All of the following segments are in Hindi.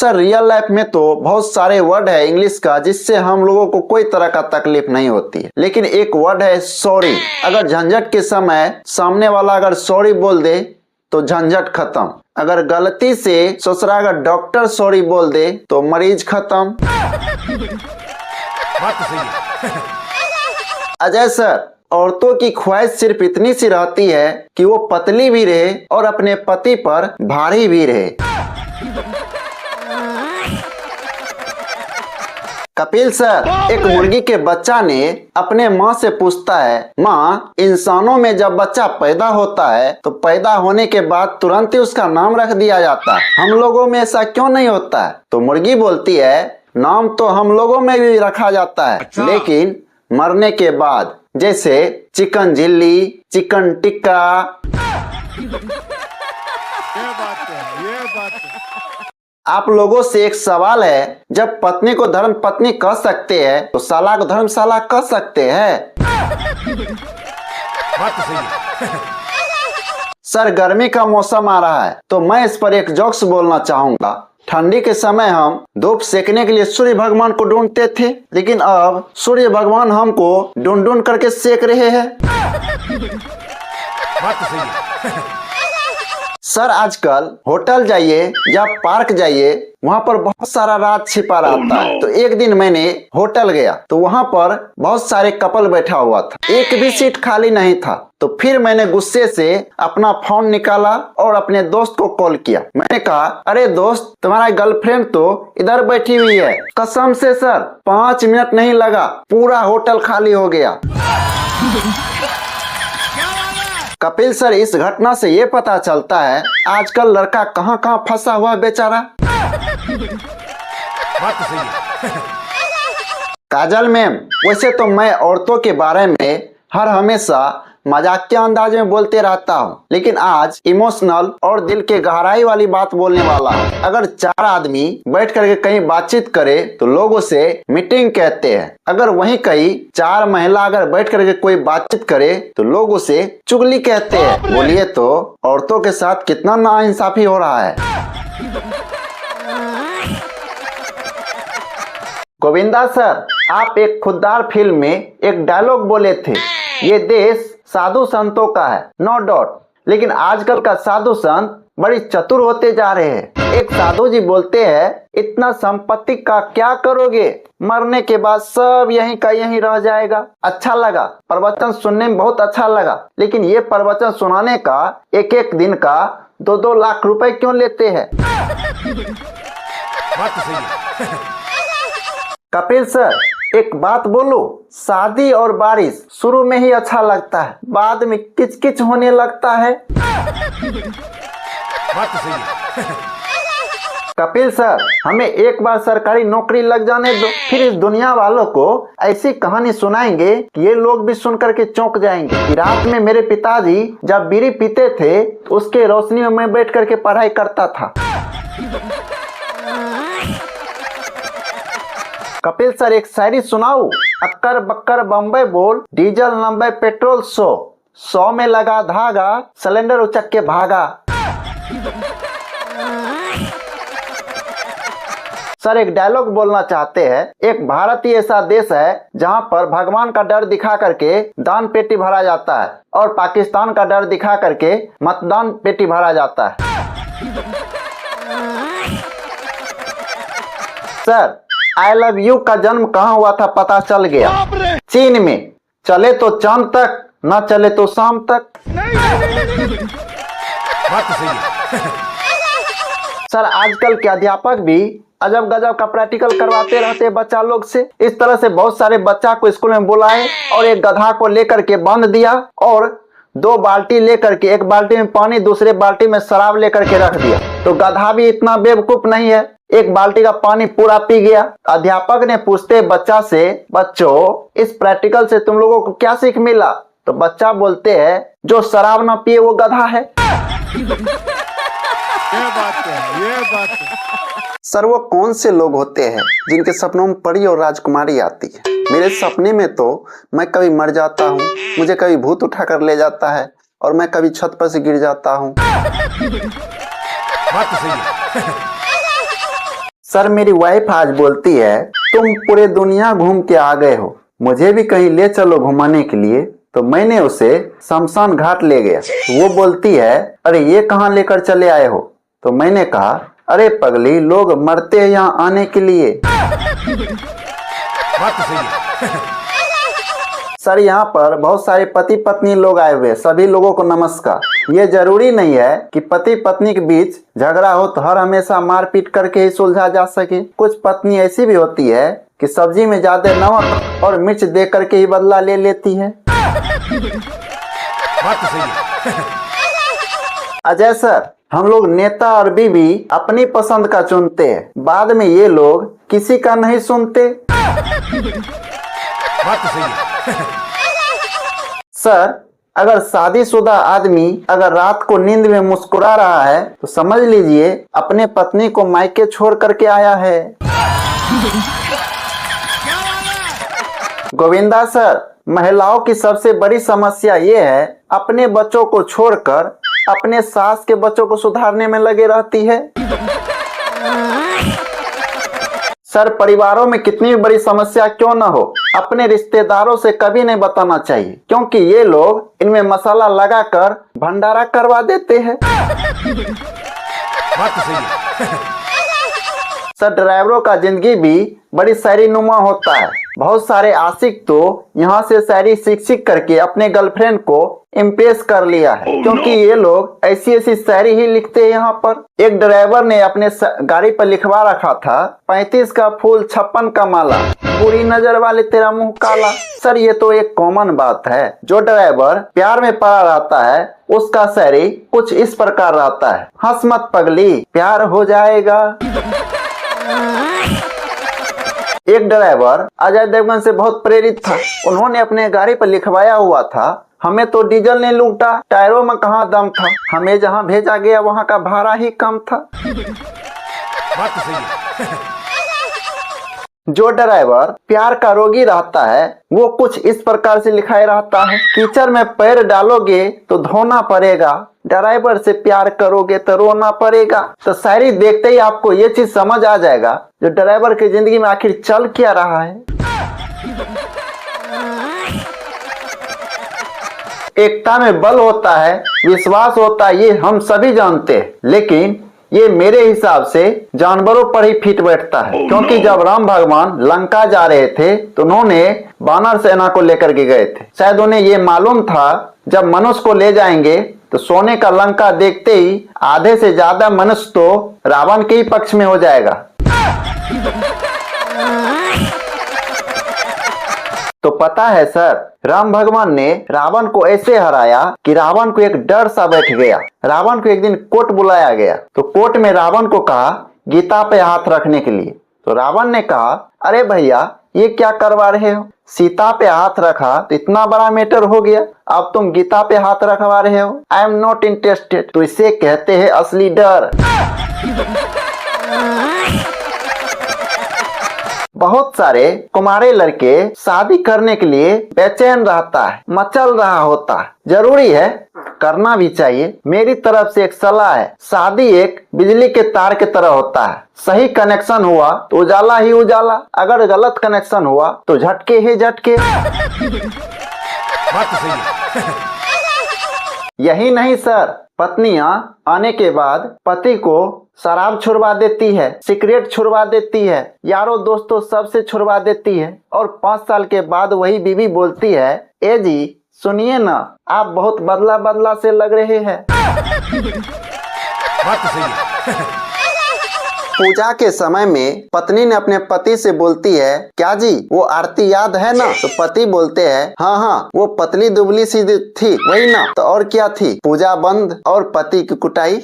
सर रियल लाइफ में तो बहुत सारे वर्ड है इंग्लिश का जिससे हम लोगों को कोई तरह का तकलीफ नहीं होती है, लेकिन एक वर्ड है सॉरी। अगर झंझट के समय सामने वाला अगर सॉरी बोल दे तो झंझट खत्म। अगर गलती से ससुरा अगर डॉक्टर सॉरी बोल दे तो मरीज खत्म। बात तो सही है। अजय सर, औरतों की ख्वाहिश सिर्फ इतनी सी रहती है कि वो पतली भी रहे और अपने पति पर भारी भी रहे। कपिल सर, एक मुर्गी के बच्चा ने अपने माँ से पूछता है, माँ इंसानों में जब बच्चा पैदा होता है तो पैदा होने के बाद तुरंत ही उसका नाम रख दिया जाता है, हम लोगों में ऐसा क्यों नहीं होता है? तो मुर्गी बोलती है, नाम तो हम लोगों में भी रखा जाता है, लेकिन मरने के बाद, जैसे चिकन झिल्ली, चिकन टिक्का। ये बात है। आप लोगों से एक सवाल है, जब पत्नी को धर्म पत्नी कह सकते हैं तो साला को धर्मशाला कह सकते हैं? बात तो सही है। सर गर्मी का मौसम आ रहा है तो मैं इस पर एक जोक्स बोलना चाहूंगा। ठंडी के समय हम धूप सेकने के लिए सूर्य भगवान को ढूंढते थे, लेकिन अब सूर्य भगवान हमको ढूंढ ढूंढ करके सेक रहे हैं। बात तो सही है। सर आजकल होटल जाइए या पार्क जाइए, वहाँ पर बहुत सारा रात छिपा रहता है। तो एक दिन मैंने होटल गया तो वहाँ पर बहुत सारे कपल बैठा हुआ था, एक भी सीट खाली नहीं था। तो फिर मैंने गुस्से से अपना फोन निकाला और अपने दोस्त को कॉल किया। मैंने कहा, अरे दोस्त, तुम्हारा गर्लफ्रेंड तो इधर बैठी हुई है। कसम से सर 5 मिनट नहीं लगा, पूरा होटल खाली हो गया। कपिल सर, इस घटना से ये पता चलता है आजकल लड़का कहाँ कहाँ फंसा हुआ बेचारा। बात तो सही है। काजल मैम, वैसे तो मैं औरतों के बारे में हर हमेशा मजाकिया अंदाज में बोलते रहता हूँ, लेकिन आज इमोशनल और दिल के गहराई वाली बात बोलने वाला हूँ। अगर 4 आदमी बैठ करके कहीं बातचीत करे तो लोग उसे मीटिंग कहते हैं। अगर वहीं कहीं 4 महिला अगर बैठ करके कोई बातचीत करे तो लोग उसे चुगली कहते हैं। बोलिए तो औरतों के साथ कितना नाइंसाफी हो रहा है। गोविंदा सर, आप एक खुददार फिल्म में एक डायलॉग बोले थे, ये देश साधु संतों का है, नो डाउट, लेकिन आजकल का साधु संत बड़ी चतुर होते जा रहे हैं। एक साधु जी बोलते हैं, इतना संपत्ति का क्या करोगे, मरने के बाद सब यहीं का यहीं रह जाएगा। अच्छा लगा, प्रवचन सुनने में बहुत अच्छा लगा, लेकिन ये प्रवचन सुनाने का एक एक दिन का 2-2 लाख रुपए क्यों लेते हैं? बात तो सही है। कपिल सर, एक बात बोलो, शादी और बारिश शुरू में ही अच्छा लगता है, बाद में किच किच होने लगता है। बात तो सही है। कपिल सर, हमें एक बार सरकारी नौकरी लग जाने दो, फिर इस दुनिया वालों को ऐसी कहानी सुनाएंगे कि ये लोग भी सुन करके चौंक जाएंगे कि रात में मेरे पिताजी जब बीड़ी पीते थे उसके रोशनी में मैं बैठ करके पढ़ाई करता था। कपिल सर, एक शायरी सुनाऊं? अक्कर बक्कर बम्बई बोल, डीजल 90 पेट्रोल 100 में लगा धागा, सिलेंडर उचक के भागा। सर एक डायलॉग बोलना चाहते हैं, एक भारत ही ऐसा देश है जहां पर भगवान का डर दिखा करके दान पेटी भरा जाता है और पाकिस्तान का डर दिखा करके मतदान पेटी भरा जाता है। सर आई लव यू का जन्म कहाँ हुआ था पता चल गया, चीन में। चले तो चांद तक, न चले तो शाम तक। बात तो सही है। सर आजकल के अध्यापक भी अजब गजब का प्रैक्टिकल करवाते रहते हैं बच्चा लोग से। इस तरह से बहुत सारे बच्चा को स्कूल में बुलाए और एक गधा को लेकर के बांध दिया और 2 बाल्टी लेकर के, एक बाल्टी में पानी दूसरे बाल्टी में शराब लेकर के रख दिया। तो गधा भी इतना बेवकूफ नहीं है, एक बाल्टी का पानी पूरा पी गया। अध्यापक ने पूछते बच्चा से, बच्चों इस प्रैक्टिकल से तुम लोगों को क्या सीख मिला? तो बच्चा बोलते हैं, जो शराब ना पिए वो गधा है। ये बात है, ये बात है। सर वो कौन से लोग होते हैं जिनके सपनों में परी और राजकुमारी आती है? मेरे सपने में तो मैं कभी मर जाता हूँ, मुझे कभी भूत उठा कर ले जाता है और मैं कभी छत पर से गिर जाता हूँ। बात तो सही है। सर मेरी वाइफ आज बोलती है तुम पूरे दुनिया घूम के आ गए हो, मुझे भी कहीं ले चलो घुमाने के लिए। तो मैंने उसे शमशान घाट ले गया। तो वो बोलती है अरे ये कहाँ लेकर चले आए हो? तो मैंने कहा अरे पगली, लोग मरते हैं यहाँ आने के लिए। बात तो सही है। सर यहाँ पर बहुत सारे पति पत्नी लोग आए हुए, सभी लोगों को नमस्कार। ये जरूरी नहीं है कि पति पत्नी के बीच झगड़ा हो तो हर हमेशा मारपीट करके ही सुलझा जा सके। कुछ पत्नी ऐसी भी होती है कि सब्जी में ज्यादा नमक और मिर्च दे करके ही बदला ले लेती है। बात तो सही है। अजय सर, हम लोग नेता और बीवी अपनी पसंद का चुनते हैं, बाद में ये लोग किसी का नहीं सुनते। बात तो सही है। सर अगर शादीशुदा आदमी अगर रात को नींद में मुस्कुरा रहा है तो समझ लीजिए अपने पत्नी को मायके छोड़ करके आया है। गोविंदा सर, महिलाओं की सबसे बड़ी समस्या ये है अपने बच्चों को छोड़कर अपने सास के बच्चों को सुधारने में लगे रहती है। सर परिवारों में कितनी भी बड़ी समस्या क्यों न हो, अपने रिश्तेदारों से कभी नहीं बताना चाहिए, क्योंकि ये लोग इनमें मसाला लगाकर भंडारा करवा देते हैं। बात तो सही है। सर ड्राइवरों का जिंदगी भी बड़ी शायरी नुमा होता है। बहुत सारे आशिक तो यहाँ से शायरी सीख सीख करके अपने गर्लफ्रेंड को इम्प्रेस कर लिया है, क्योंकि ये लोग ऐसी ऐसी शायरी ही लिखते हैं। यहाँ पर एक ड्राइवर ने अपने गाड़ी पर लिखवा रखा था 35 का फूल 56 का माला, बुरी नजर वाले तेरा मुंह काला। सर ये तो एक कॉमन बात है, जो ड्राइवर प्यार में पड़ा रहता है उसका शायरी कुछ इस प्रकार रहता है, हंस मत पगली प्यार हो जाएगा। एक ड्राइवर अजय देवगन से बहुत प्रेरित था। उन्होंने अपने गाड़ी पर लिखवाया हुआ था हमें तो डीजल ने लूटा, टायरों में कहाँ दम था, हमें जहाँ भेजा गया वहाँ का भाड़ा ही कम था। बात तो सही है। जो ड्राइवर प्यार का रोगी रहता है वो कुछ इस प्रकार से लिखाया रहता है, कीचड़ में पैर डालोगे तो धोना पड़ेगा, ड्राइवर से प्यार करोगे तो रोना पड़ेगा। तो शायरी देखते ही आपको ये चीज समझ आ जाएगा जो ड्राइवर की जिंदगी में आखिर चल क्या रहा है। एकता में बल होता है, विश्वास होता है, ये हम सभी जानते हैं, लेकिन ये मेरे हिसाब से जानवरों पर ही फिट बैठता है। क्योंकि जब राम भगवान लंका जा रहे थे तो उन्होंने वानर सेना को लेकर के गए थे। शायद उन्हें ये मालूम था जब मनुष्य को ले जाएंगे तो सोने का लंका देखते ही आधे से ज्यादा मनुष्य तो रावण के ही पक्ष में हो जाएगा। तो पता है सर, राम भगवान ने रावण को ऐसे हराया कि रावण को एक डर सा बैठ गया। रावण को एक दिन कोर्ट बुलाया गया तो कोर्ट में रावण को कहा गीता पे हाथ रखने के लिए। तो रावण ने कहा अरे भैया ये क्या करवा रहे हो, सीता पे हाथ रखा तो इतना बड़ा मैटर हो गया, अब तुम गीता पे हाथ रखवा रहे हो, आई एम नॉट इंटरेस्टेड। तो इसे कहते हैं असली डर। बहुत सारे कुमारे लड़के शादी करने के लिए बेचैन रहता है, मचल रहा होता है, जरूरी है करना भी चाहिए। मेरी तरफ से एक सलाह है, शादी एक बिजली के तार की तरह होता है, सही कनेक्शन हुआ तो उजाला ही उजाला, अगर गलत कनेक्शन हुआ तो झटके ही झटके। बात तो सही है। यही नहीं सर, पत्नियां आने के बाद पति को शराब छुड़वा देती है, सिगरेट छुड़वा देती है, यारों दोस्तों सबसे छुड़वा देती है, और 5 साल के बाद वही बीवी बोलती है ए जी सुनिए ना, आप बहुत बदला बदला से लग रहे हैं। बात तो सही है। पूजा के समय में पत्नी ने अपने पति से बोलती है क्या जी वो आरती याद है ना? तो पति बोलते हैं हाँ हाँ वो पतली दुबली सी थी वही ना, तो और क्या थी? पूजा बंद और पति की कुटाई।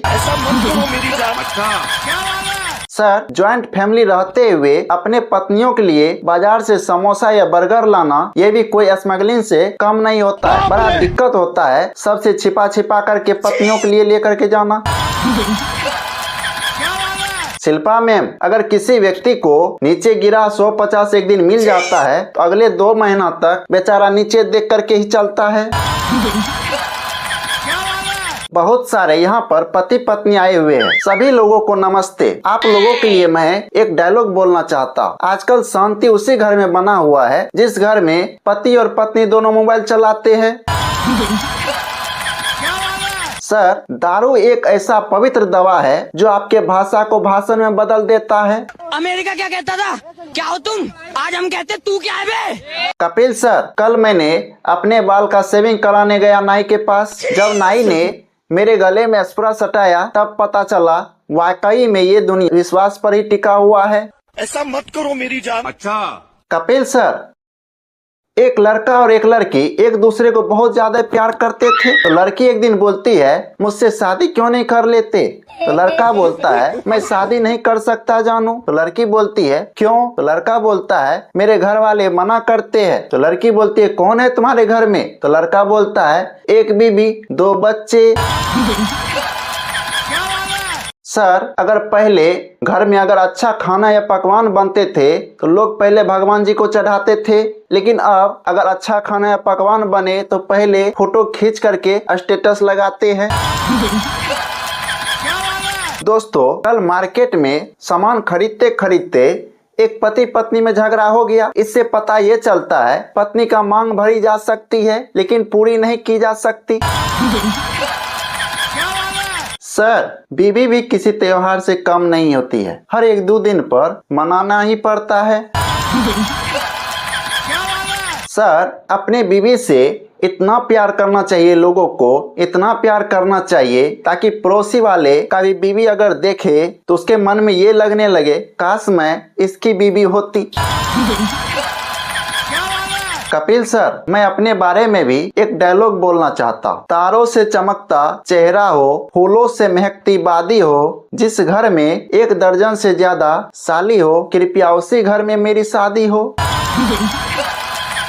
सर ज्वाइंट फैमिली रहते हुए अपने पत्नियों के लिए बाजार से समोसा या बर्गर लाना ये भी कोई स्मगलिंग से कम नहीं होता है। बड़ा दिक्कत होता है सबसे छिपा छिपा करके पत्नियों के लिए लेकर के जाना। शिल्पा मैम, अगर किसी व्यक्ति को नीचे गिरा 150 एक दिन मिल जाता है तो अगले 2 महीना तक बेचारा नीचे देख करके ही चलता है। बहुत सारे यहाँ पर पति पत्नी आए हुए हैं। सभी लोगों को नमस्ते। आप लोगों के लिए मैं एक डायलॉग बोलना चाहता हूँ। आजकल शांति उसी घर में बना हुआ है जिस घर में पति और पत्नी दोनों मोबाइल चलाते हैं। सर, दारू एक ऐसा पवित्र दवा है जो आपके भाषा को भाषण में बदल देता है। अमेरिका क्या कहता था? क्या हो तुम? आज हम कहते तू क्या है बे? कपिल सर, कल मैंने अपने बाल का शेविंग कराने गया नाई के पास। जब नाई ने मेरे गले में स्प्रे सटाया तब पता चला वाकई में ये दुनिया विश्वास पर ही टिका हुआ है। ऐसा मत करो मेरी जान। अच्छा। कपिल सर, एक लड़का और एक लड़की एक दूसरे को बहुत ज्यादा प्यार करते थे। तो लड़की एक दिन बोलती है मुझसे शादी क्यों नहीं कर लेते? तो लड़का बोलता है मैं शादी नहीं कर सकता जानू। तो लड़की बोलती है क्यों? तो लड़का बोलता है मेरे घर वाले मना करते हैं। तो लड़की बोलती है कौन है तुम्हारे घर में? तो लड़का बोलता है एक बीबी 2 बच्चे। सर, अगर पहले घर में अगर अच्छा खाना या पकवान बनते थे तो लोग पहले भगवान जी को चढ़ाते थे, लेकिन अब अगर अच्छा खाना या पकवान बने तो पहले फोटो खींच करके स्टेटस लगाते हैं। दोस्तों, कल मार्केट में सामान खरीदते खरीदते एक पति पत्नी में झगड़ा हो गया। इससे पता ये चलता है पत्नी का मांग भरी जा सकती है लेकिन पूरी नहीं की जा सकती। सर, बीवी भी किसी त्योहार से कम नहीं होती है। हर 1-2 दिन पर मनाना ही पड़ता है। सर, अपने बीवी से इतना प्यार करना चाहिए, लोगों को इतना प्यार करना चाहिए ताकि पड़ोसी वाले का भी बीवी अगर देखे तो उसके मन में ये लगने लगे काश मैं इसकी बीवी होती। कपिल सर, मैं अपने बारे में भी एक डायलॉग बोलना चाहता हूँ। तारों से चमकता चेहरा हो, फूलों से महकती वादी हो, जिस घर में 1 दर्जन से ज्यादा साली हो, कृपया उसी घर में मेरी शादी हो।